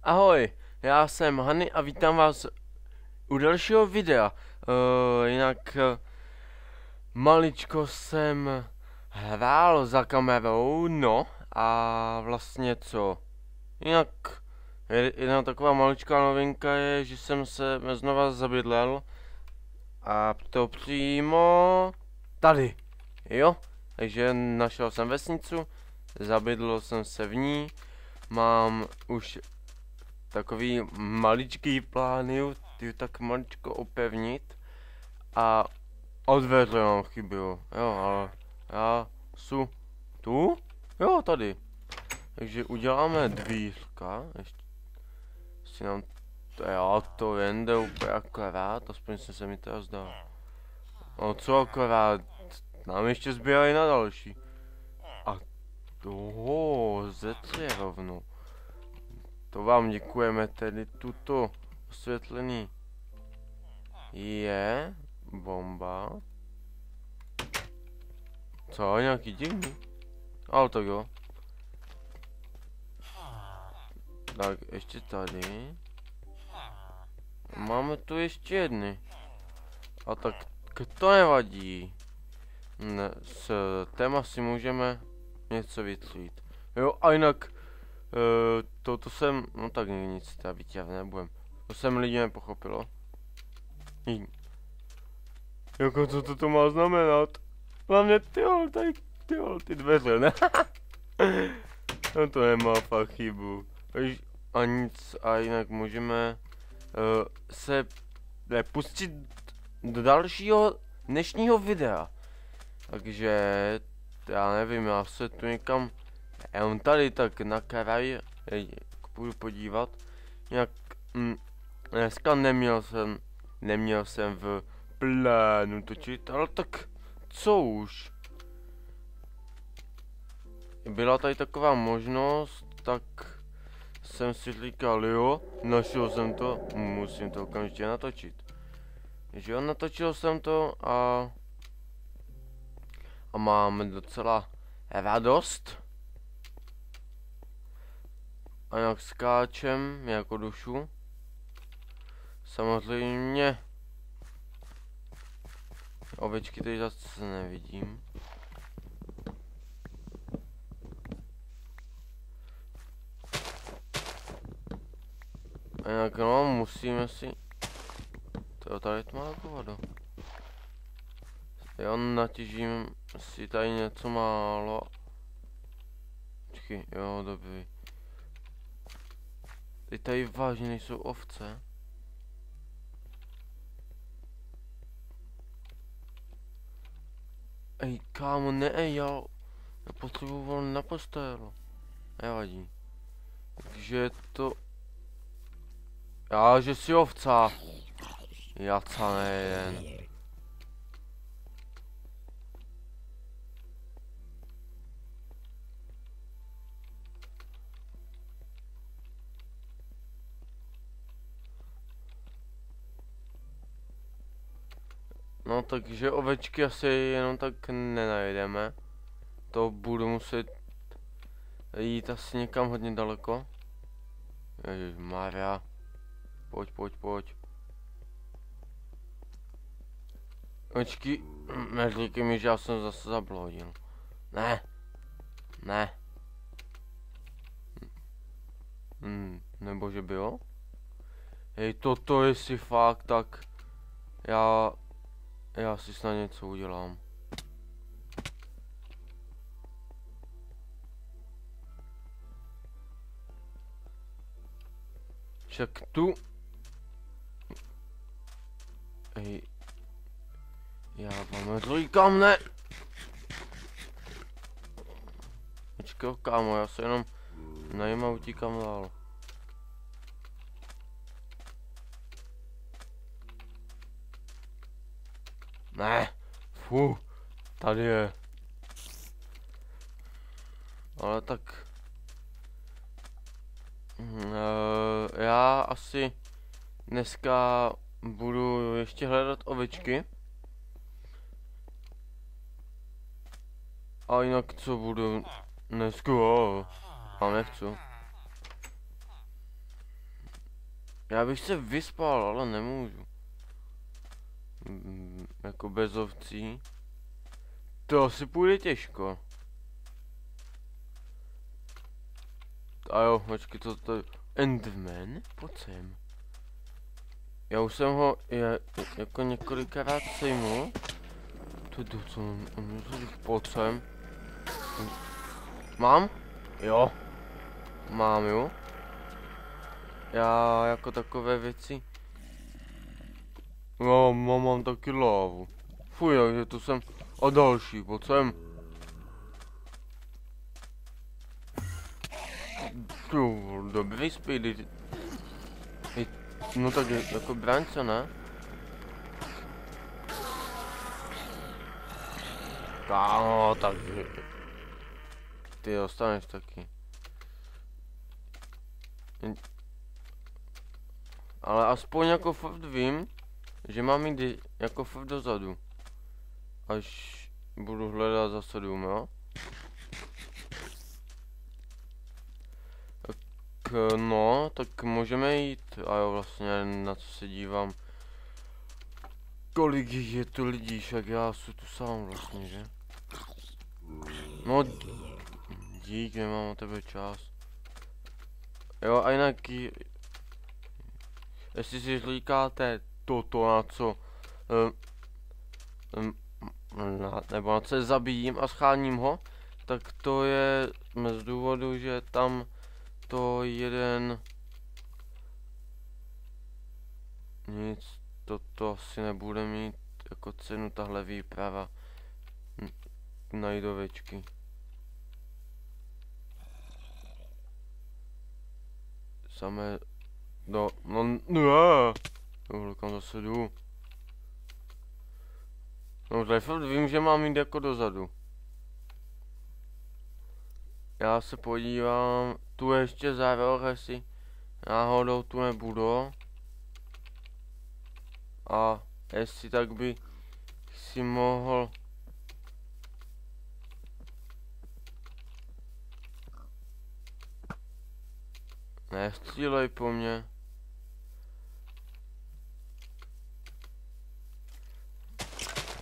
Ahoj, já jsem Hany a vítám vás u dalšího videa. Maličko jsem hrál za kamerou, no a vlastně co? Jinak jedna taková maličká novinka je, že jsem se znova zabydlel a to přímo tady, jo? Takže našel jsem vesnicu, zabydlel jsem se v ní, mám už takový maličký plány, ty tak maličko opevnit a od dveře nám chybilo, jo, ale já jsou tu, jo, tady, takže uděláme dvířka, ještě nám, jo, to jde úplně akorát, aspoň se mi to zdá, no co akorát, nám ještě zbývají na další, a toho ze tři rovnou. To vám děkujeme, tedy tuto osvětlený je bomba. Co, nějaký divný? Ale tak jo. Tak, ještě tady. Máme tu ještě jedny. A tak to nevadí. Ne, s téma si můžeme něco vytřít. Jo, a jinak to jsem, no tak nic, teda vyťav nebudem. To jsem lidi nepochopilo. Jako co to má znamenat? Hlavně ty dveře, ne? No to nemá fakt chybu. A nic, a jinak můžeme se pustit do dalšího dnešního videa. Takže, já nevím, já se tu někam, on tady tak na kraj, půjdu podívat. Nějak, dneska neměl jsem v plánu točit, ale tak co už. Byla tady taková možnost, tak jsem si říkal, jo, našel jsem to, musím to okamžitě natočit. Takže jo, natočil jsem to a mám docela radost. A jak skáčem jako dušu. Samozřejmě ovečky tady zase nevidím. A jinak no, musíme si... To tady to má jako vodu. Jo, natěžím si tady něco málo. Počkej, jo, dobrý. Teď tady vážně nejsou ovce. Ej, kámo, ne, já potřebuji volno na postel. Nevadí. Takže to... Já, že si ovca. Jaca nejen. No takže ovečky asi jenom tak nenajdeme. To budu muset jít asi někam hodně daleko. Ježišmarja. Pojď. Očky, neříkej mi, že já jsem zase zablodil. Ne. Nebo že bylo? Hej, toto jestli fakt, tak já si snad něco udělám. Však tu... Hej. Já vám říkám, ne! Počkej, kámo, já se jenom najím a utíkám dál. Ne, tady je. Ale tak... já asi dneska budu ještě hledat ovečky. A jinak co budu dneska? Já nechci. Já bych se vyspal, ale nemůžu. Jako bez ovcí. To asi půjde těžko. A jo, počkej, to je Enderman? Pojď sem. Já už jsem ho jako několikrát sejmul. To je co on pojď sem. Mám? Jo. Mám, jo. Já jako takové věci. No, mám taky lávu. Fuj, takže to jsem. A další, pojď sem. Dobrý speedy. No tak jako bránce, ne? Kámo, tak ty dostaneš taky. Ale aspoň jako fakt vím, že mám jít jako fakt dozadu. Až budu hledat zase dům, jo? Tak no, tak můžeme jít. A jo, vlastně na co se dívám. Kolik je tu lidí, však já jsem tu sám vlastně, že? No, dík, nemám o tebe čas. Jo, a jinak, jestli si říkáte toto, na co, nebo na co se zabijím a scháním ho, tak to je z důvodu, že tam to jeden... Nic, to asi nebude mít jako cenu tahle výprava na jídovečky. Samé... No, kam zase jdu. No, tady fakt vím, že mám jít jako dozadu. Já se podívám, tu ještě za roh, jestli náhodou tu nebudu. A jestli tak by si mohl... Nestřílej po mně.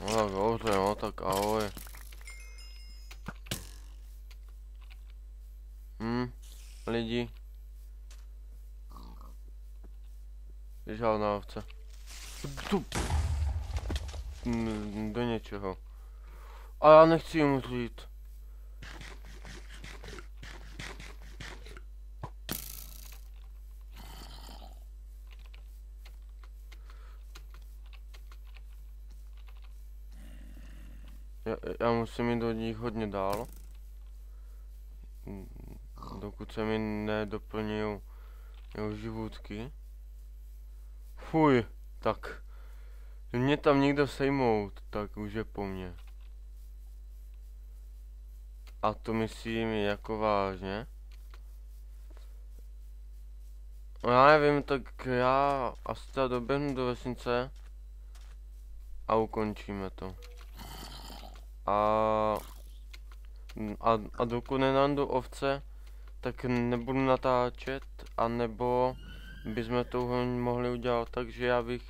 No tak dobře, no tak ahoj. Lidi. Žádná ovce. Do něčeho. A já nechci jim říct. Já musím jít do nich hodně dál. Dokud se mi nedoplňují životky. Fuj, tak. Mě tam někdo sejmout, tak už je po mně. A to myslím jako vážně. No já nevím, tak já asi teda doběhnu do vesnice a ukončíme to. A dokud nenajdu ovce, tak nebudu natáčet, anebo bychom to mohli udělat tak, že já bych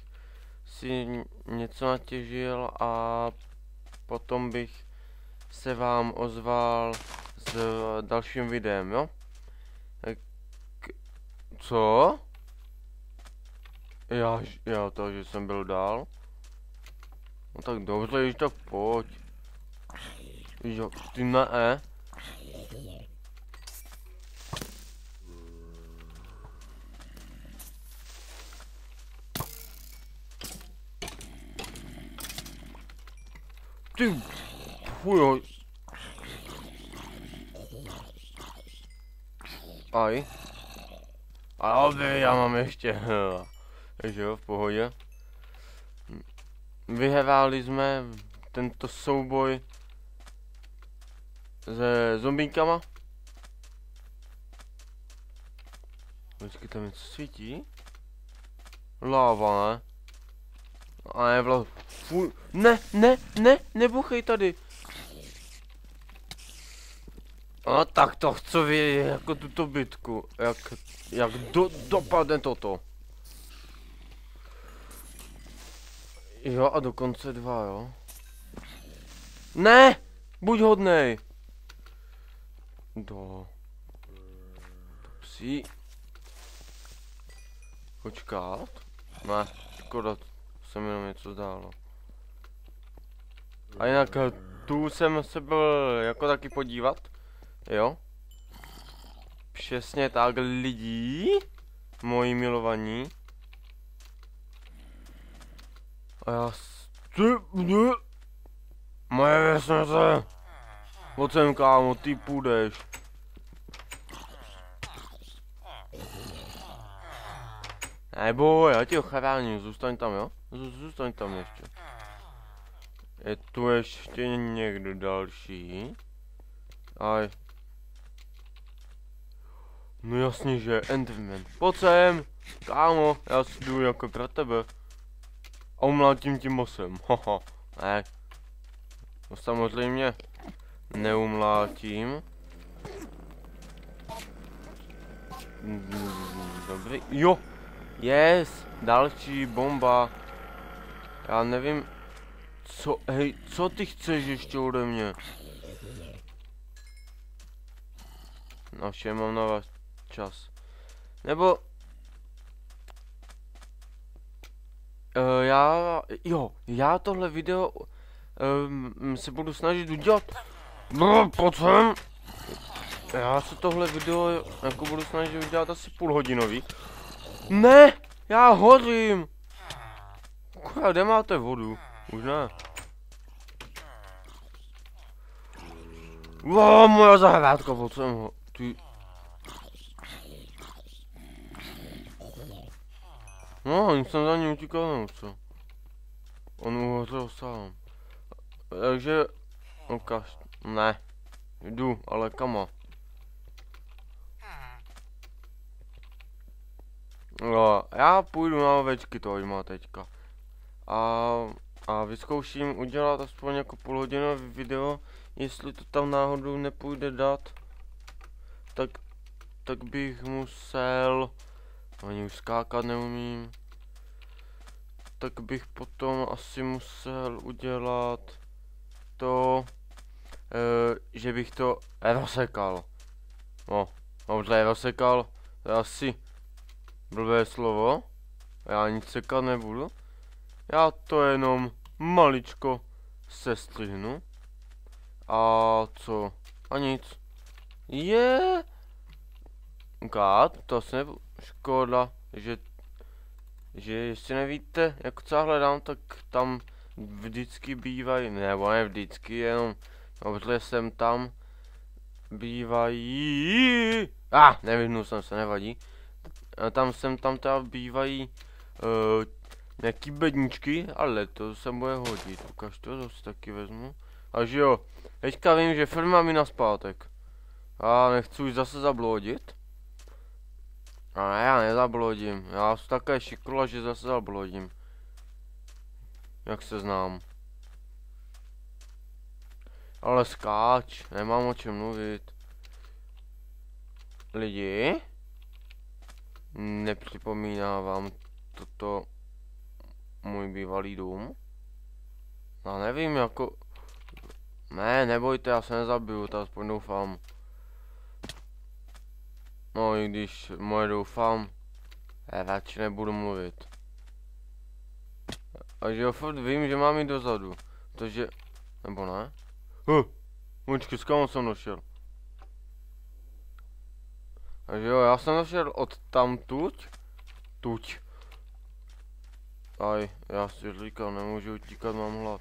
si něco natěžil a potom bych se vám ozval s dalším videem, jo? Co? Já to, že jsem byl dál. No tak dobře, již tak pojď. Jo, ty ne. Ty, fuj. Aj. Ale já mám ještě. Takže jo, v pohodě. Vyhráli jsme tento souboj se zombíkama. Počkej, tam něco svítí? Láva, ne? A ne, fuj, nebuchej tady. No tak to chci vědět, jako tuto bitku, jak dopadne toto. Jo, a dokonce 2, jo. Ne! Buď hodnej! Do psí. Počkat? Ne, škoda, se mi jenom něco zdálo. A jinak tu jsem se byl jako taky podívat, jo? Přesně tak, lidi, moji milovaní. A já moje vesnice. Pojď sem, kámo, ty půjdeš. Neboj, já ti ho chráním, zůstaň tam, jo? Zůstaň tam ještě. Je tu ještě někdo další? Aj. No jasně, že Enderman. Pojď sem, kámo, já si jdu jako pro tebe. A umlátím tím mosem, haha. Ne. No samozřejmě neumlátím. Dobrý, jo. Yes, další bomba. Já nevím, co, hej, co ty chceš ještě ode mě? No vše, mám na vás čas. Nebo... já tohle video se budu snažit udělat. Pojď sem. Já se tohle video jako budu snažit udělat asi půlhodinový. Ne, já hořím. Kurva, kde máte vodu? Už ne. Wow, moja zahrádka, pojď sem ho. Ty. No, nic jsem za ním utíkal, nebo co? On uhořel sám. Takže... Ukaž. Ne. Jdu, ale kamo. No, já půjdu na ovečky, to má teďka. A vyzkouším udělat aspoň jako půlhodinový video. Jestli to tam náhodou nepůjde dát, tak bych musel... Ani už skákat neumím. Tak bych potom asi musel udělat to, že bych to rozsekal. No, dobře, rozsekal, to je asi blbé slovo. Já nic sekat nebudu. Já to jenom maličko sestřihnu. A co? A nic. Je. Kat, to se nebudu. Škoda, že jestli nevíte, jak co hledám, tak tam vždycky bývají, nebo ne vždycky, jenom obvykle jsem tam bývají, nevyhnul jsem se, nevadí. Tam teda bývají nějaký bedničky, ale to se bude hodit, ukaž to si taky vezmu. Takže jo, teďka vím, že firma mi naspátek. A nechci už zase zablodit. A ne, já nezablodím, já jsem také šikula, že zase zablodím. Jak se znám. Ale skáč, nemám o čem mluvit. Lidi? Nepřipomíná vám toto můj bývalý dům? Já nevím, jako... Ne, nebojte, já se nezabiju, to aspoň doufám. No, i když moje doufám, já radši nebudu mluvit. A že jo, furt vím, že mám jít dozadu. Protože... Nebo ne? Počkej, s kam jsem došel? Takže jo, já jsem došel od tamtuť. Tuď. Aj, já si říkal, nemůžu utíkat, mám hlad.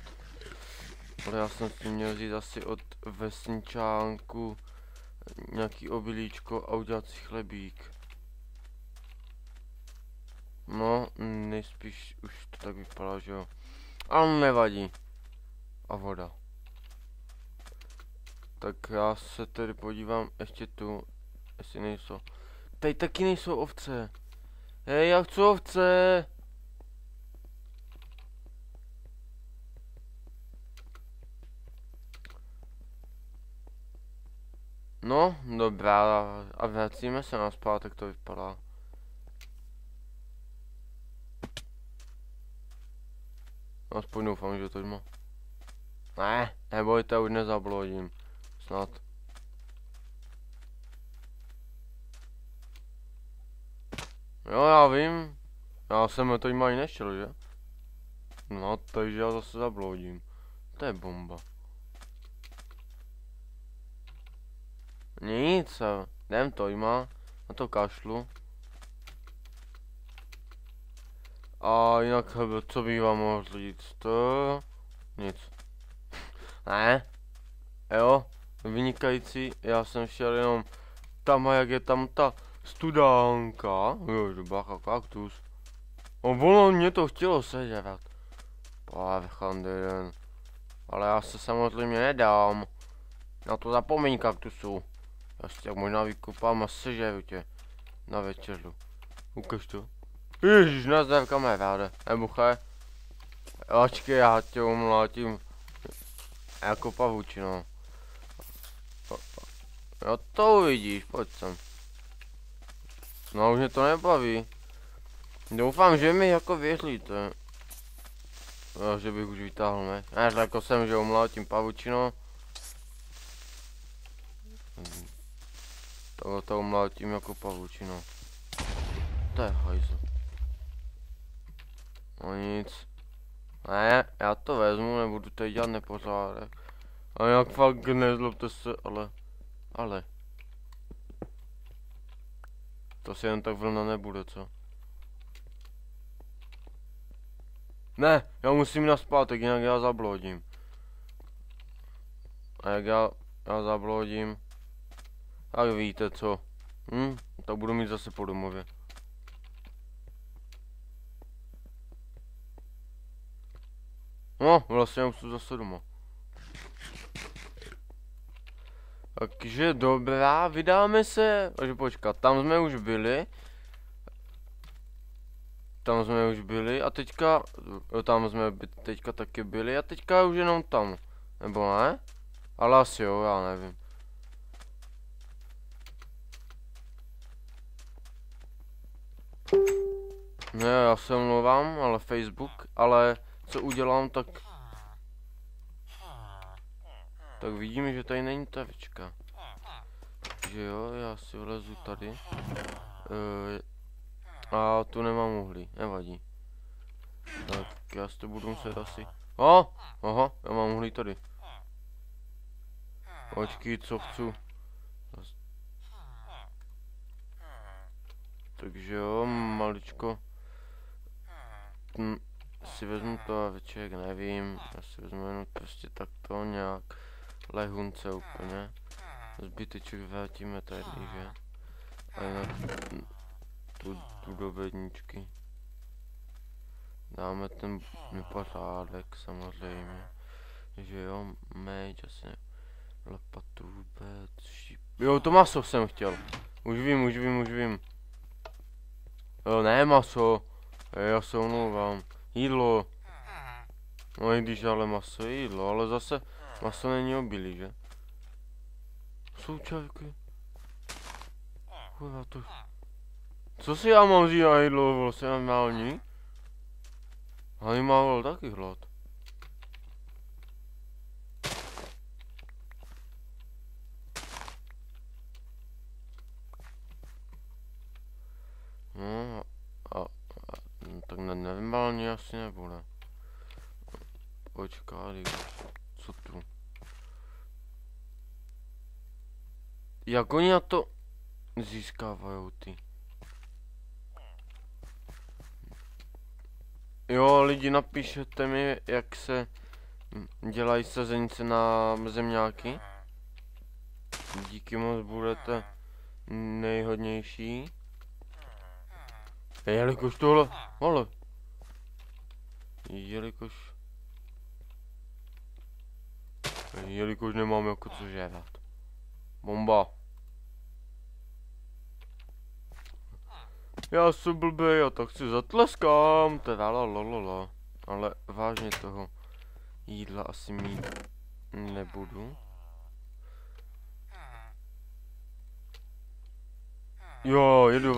Ale já jsem si měl vzít asi od vesničánku nějaký obilíčko a udělat si chlebík. No, nejspíš už to tak vypadá, že jo. Ale nevadí. A voda. Tak já se tedy podívám ještě tu, jestli nejsou. Tady taky nejsou ovce. Hej, já chci ovce. No, dobrá, a vracíme se naspát, jak to vypadá. Aspoň doufám, že to má. Ne, nebojte, už nezablodím. Snad. Jo, já vím. Já jsem to ani nešel, že? No, takže já zase zablodím. To je bomba. Nic, jdem to jma. Na to kašlu. A jinak, co bych vám mohl říct? To... Nic. Ne. Jo, vynikající. Já jsem šel jenom tam, a jak je tam ta studánka. Jo, bacha, kaktus. Ono mě to chtělo sežrat. Pávchan jeden. Ale já se samozřejmě nedám. Na to zapomeň kaktusu. Já si tak možná vykupám a sežeru tě. Na večeru. Ukaž to. Ježíš, nazdar kamaráde. Nebuché. Ačkej, já tě umlátím. Jako pavučino. No to uvidíš, pojď sem. No už mě to nebaví. Doufám, že mi jako věříte. No, že bych už vytáhl, ne? Ne, řekl jsem, že umlátím pavučino. To umlátím jako pavučino. To je hajzl. No nic. Ne, já to vezmu, nebudu tady dělat nepořádek. A jak fakt nezlobte se, ale. To si jen tak vlna nebude, co? Ne, já musím naspátek, jinak já zablodím. A jak já zablodím, tak víte co. Tak budu mít zase po domově. No, vlastně už jsem zase doma. Takže dobrá, vydáme se, takže počkat, tam jsme už byli. Tam jsme už byli a teďka, tam jsme teďka taky byli a teďka už jenom tam. Nebo ne? Ale asi jo, já nevím. Ne, já se omlouvám, ale Facebook, ale co udělám, tak vidím, že tady není tavička. Takže jo, já si vlezu tady. A tu nemám uhlí, nevadí. Tak já si to budu muset asi... Aha, já mám uhlí tady. Počkej, co chci. Takže jo, maličko. Si vezmu to a večerek nevím. Já si vezmu jenom prostě takto nějak. Lehunce úplně. Zbyteček vrátíme tady, že? A jinak tu do bedničky. Dáme ten pořádek samozřejmě. Že jo, meč, asi ne. Lopatu vůbec, jo, to maso jsem chtěl. Už vím. Jo, ne maso. Já se omlouvám. Jídlo. No i když ale maso je jídlo, ale zase maso není obilí, že? Součáky. Kurva to... Co si já mám vzít na jídlo, vlastně normální? Ale mám taky hlad. No tak nevím, asi nebude. Počkej, co tu? Jak oni na to získávají ty? Jo, lidi, napíšete mi, jak se dělají sazenice na zemňáky. Díky moc, budete nejhodnější. Jelikož tohle, ale. Jelikož nemám jako co žévat. Bomba. Já jsem blbej a tak si zatleskám, teda lalala. Ale vážně toho jídla asi mít nebudu. Jo, jedu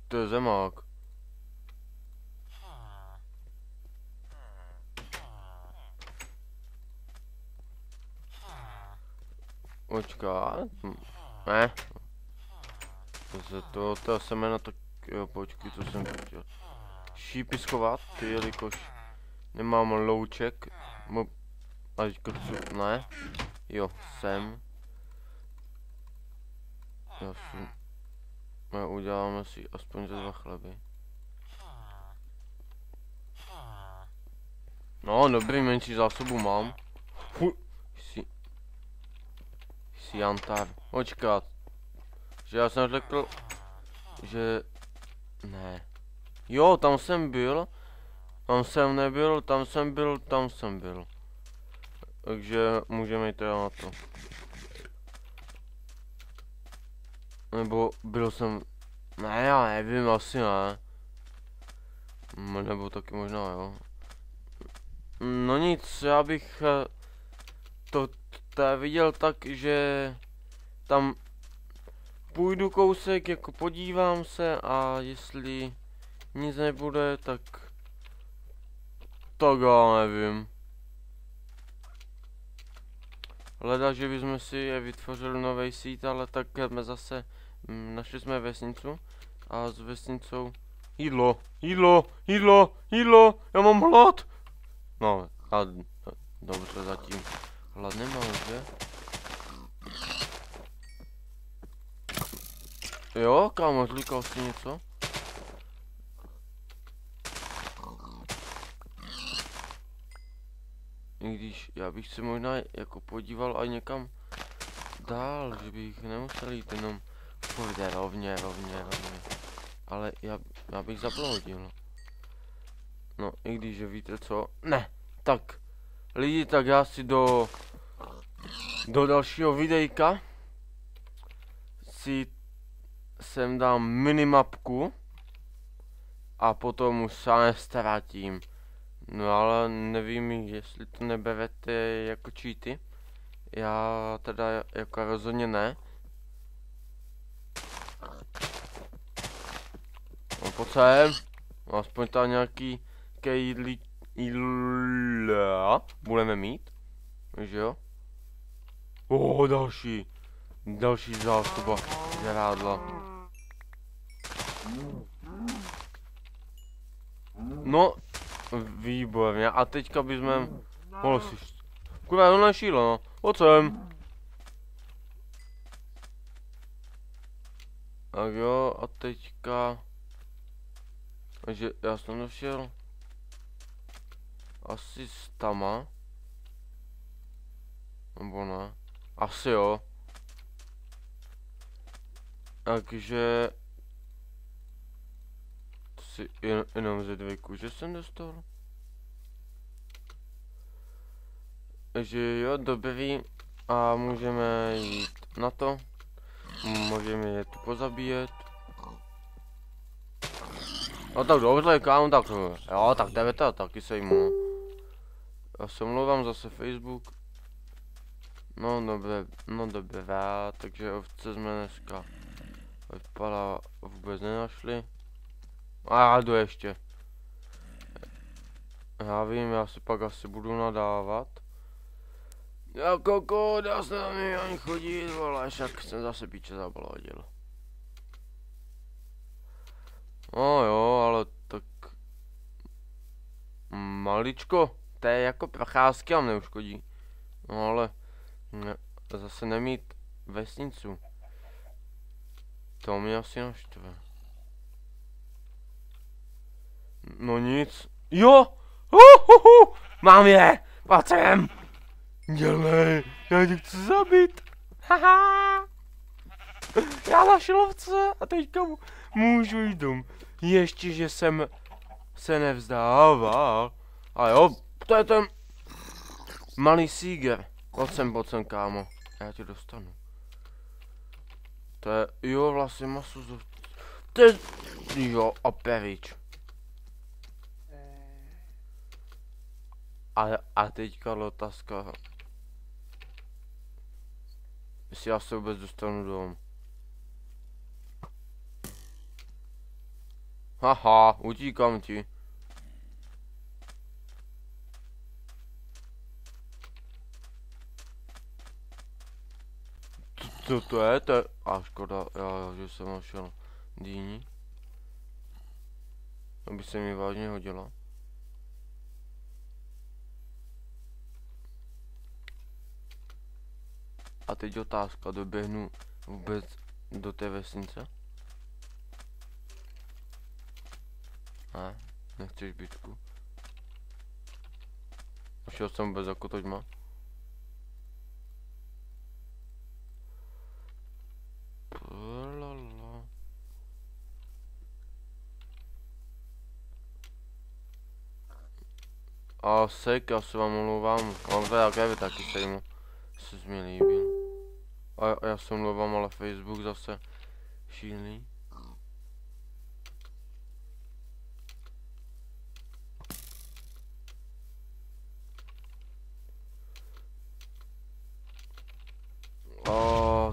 to je zemák. Počkat. Ne. To semena tak... Jo, počkej, to jsem chtěl. Šípy schovat, jelikož nemám louček. A teďka chci... Ne. Jo, sem. Uděláme si aspoň ze 2 chleby. No, dobrý, menší zásobu mám. Si jantar. Počkat. Že já jsem řekl, že... Ne. Jo, tam jsem byl. Tam jsem nebyl, tam jsem byl, tam jsem byl. Takže můžeme jít teda na to. Nebo byl jsem... Ne, já nevím, asi ne. Nebo taky možná, jo. No nic, já bych to viděl tak, že tam půjdu kousek, jako podívám se a jestli nic nebude, tak já nevím. Hleda, že bychom si vytvořili nový sít, ale tak jsme zase našli jsme vesnicu a s vesnicou jídlo, já mám hlad. No, a dobře, zatím hlad nemám, že? Jo, kámo, zlíkal jsi něco? I když já bych se možná jako podíval a někam dál, že bych nemusel jít jenom půjde rovně. Ale já bych zabloudil. No, i když, že víte co? Ne, tak lidi, tak já si do dalšího videjka si sem dám minimapku a potom už se nestratím. No ale nevím, jestli to neberete jako cheaty. Já teda jako rozhodně ne. No pojď sem. Aspoň tam nějaký jídla budeme mít. Víš jo? Další zásoba žrádla. No, výborně. A teďka bychom... Kurva, to nešílo, no. Pojď sem. Tak jo, a teďka... Takže já jsem došel... Asi s tama. Nebo ne? Asi jo. Takže... Si jenom ze 2 kůže jsem dostal. Takže jo, dobrý. A můžeme jít na to. Můžeme je tu pozabíjet. No tak dobře, kámo, tak jo, tak tebe to taky sejmu. Já se omlouvám zase Facebook. No dobré, takže ovce jsme dneska vypadá vůbec nenašli. A já jdu ještě. Já vím, já si pak asi budu nadávat. Já koko, dá se na mě ani chodit, vole, však jsem zase píče zabladil. No jo, ale tak... Maličko, to je jako procházky a neuškodí. No ale... Ne, zase nemít vesnicu. To mě asi naštve. No nic. Jo! Mám je! Pojď sem! Dělej, já tě chci zabít. Haha! Já našel ovce a teďka můžu jít domů. Ještě, že jsem se nevzdával. A jo, to je ten malý síger. Pojď sem, kámo. Já tě dostanu. To je, jo, vlastně maso z... To je, jo, a perič. A teďka otázka. Jestli já se vůbec dostanu domů. Haha, utíkám ti. Co to je? To je... A škoda, že jsem našel dýni. Aby se mi vážně hodila. A teď otázka, doběhnu vůbec do té vesnice? Ne, nechceš bitku. Šel jsem vůbec jako toďma. A sek, já se vám omlouvám, mám to jaké taky sejmu, se mi líbil. A já se omlouvám, ale Facebook zase šílený.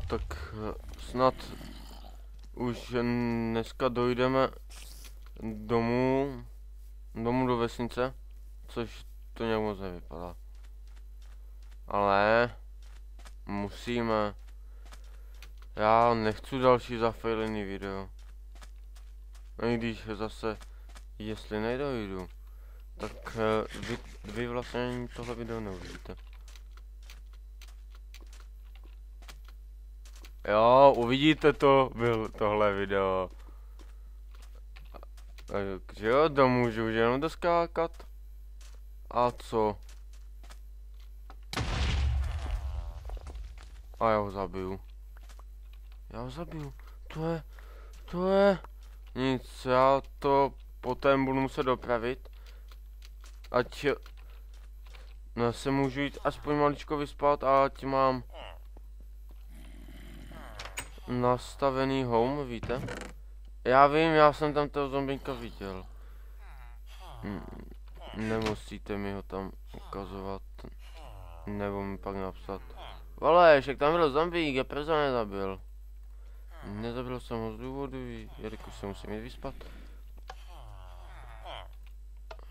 Tak snad už dneska dojdeme domů do vesnice, což to nějak moc nevypadá. Ale musíme. Já nechci další zafejlený video. No i když zase, jestli nedojdu, tak vy vlastně tohle video neuvidíte. Jo, uvidíte to, byl tohle video. Takže jo, domůžu už jenom doskákat. A co? A já ho zabiju. To je... Nic, já to potom budu muset dopravit. Ať... No, se můžu jít aspoň maličko vyspat a ať mám... nastavený home, víte? Já vím, já jsem tam toho zombinka viděl. Nemusíte mi ho tam ukazovat. Nebo mi pak napsat. Vole, však tam byl zombík, já proč ho nezabil? Nezabil jsem ho z důvodu, jelikož se musím jít vyspat.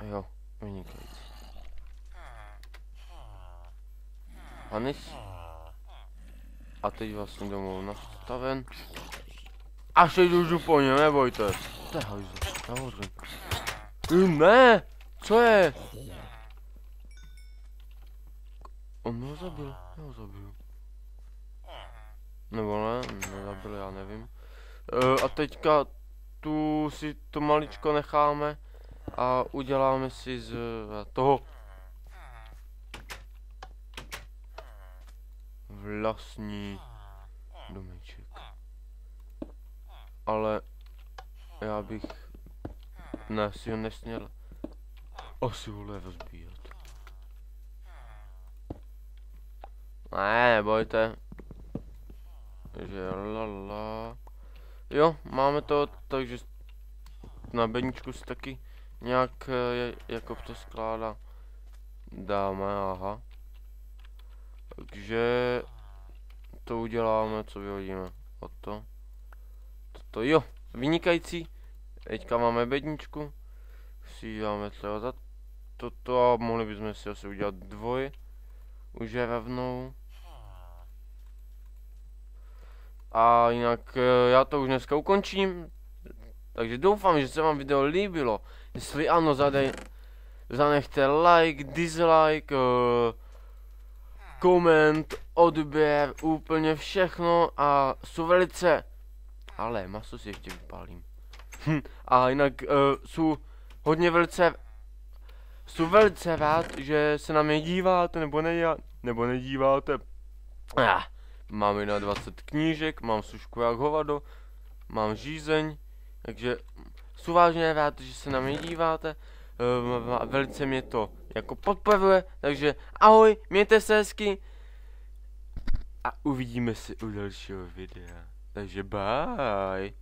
Jo, vynikající. Hanis? A teď vlastně domů nastaven. Až teď jdu po něm, nebojte. To je hajzl, já hořím. Ne, co je? On mě ho zabil, já ho zabil. Nebo ne, nezabil, já nevím. A teďka tu si to maličko necháme a uděláme si z toho vlastní domeček. Ale já bych si ho nesměl asi vole rozbíjet. Ne, nebojte. Takže lala. Jo, máme to, takže na bedničku si taky nějak jako přeskládá. Dáme, aha. Takže to uděláme, co vyhodíme. Od to. Toto jo, vynikající. Teďka máme bedničku. Si dáme třeba za toto a mohli bychom si asi udělat dvoj. Už je rovnou. A jinak já to už dneska ukončím. Takže doufám, že se vám video líbilo. Jestli ano, zanechte like, dislike, koment, odběr, úplně všechno a jsou velice... Ale maso si ještě vypálím. A jinak jsou velice rád, že se na mě díváte nebo nedíváte. Mám na 20 knížek, mám sušku jak hovado, mám žízeň, takže jsou vážně rád, že se na mě díváte. Velice mě to jako podporuje, takže ahoj, mějte se hezky a uvidíme se u dalšího videa. Takže bye.